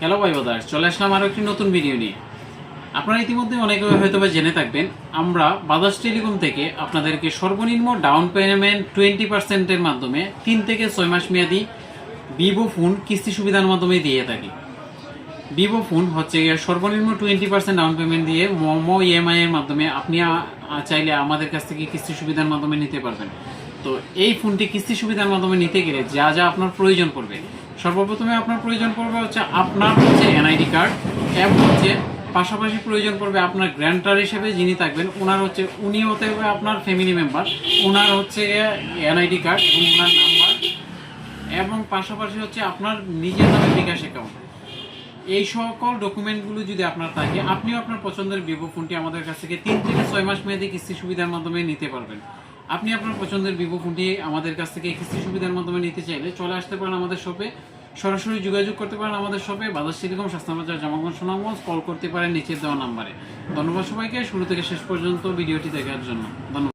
Hello ভাই বাদার, চলে আসলাম আরও একটি নতুন ভিডিও নিয়ে। আপনারা ইতিমধ্যে অনেকে হয়তো বা জেনে থাকবেন, আমরা বাজাজ টেলিকম থেকে আপনাদেরকে সর্বনিম্ন ডাউন পেমেন্ট 20%-এর মাধ্যমে 3 থেকে 6 মাস মেয়াদি ভিভো ফোন কিস্তি সুবিধার মাধ্যমে দিয়ে থাকি। ভিভো ফোন হচ্ছে সর্বনিম্ন 20% ডাউন পেমেন্ট দিয়ে মোমো ইএমআই এর মাধ্যমে আপনি চাইলে আমাদের কাছ থেকে কিস্তি সুবিধার মাধ্যমে নিতে পারবেন। তো এই ফোনটি কিস্তি সুবিধার মাধ্যমে নিতে গেলে যা যা আপনার প্রয়োজন পড়বে, সর্বপ্রথমে আপনার প্রয়োজন পড়বে হচ্ছে আপনার এনআইডি কার্ড, এবং পাশাপাশি প্রয়োজন পড়বে আপনার গ্র্যান্টার হিসেবে যিনি থাকবেন উনি হতে হবে আপনার ফ্যামিলি মেম্বার, ওনার এনআইডি কার্ড এবং ওনার নাম্বার, এবং পাশাপাশি আপনার নিজের নামে বিকাশ অ্যাকাউন্ট। এই সকল ডকুমেন্টগুলো যদি আপনার থাকে, আপনিও আপনার পছন্দের ভিভো ফোনটি আমাদের কাছ থেকে 3 থেকে 6 মাস মেয়াদী কিস্তি সুবিধার মাধ্যমে নিতে পারবেন। আপনি আপনার পছন্দের ভিভো ফোনটি আমাদের কাছ থেকে কিস্তি সুবিধার মাধ্যমে নিতে চাইলে চলে আসতে পারেন আমাদের শপে, সরাসরি যোগাযোগ করতে পারেন আমাদের শপে, বাজাজ টেলিকম, শাস্তাবাজার, জামালগঞ্জ, সুনামগঞ্জ। কল করতে পারেন নিচের দেওয়া নাম্বারে। ধন্যবাদ সবাইকে শুরু থেকে শেষ পর্যন্ত ভিডিওটি দেখার জন্য। ধন্যবাদ।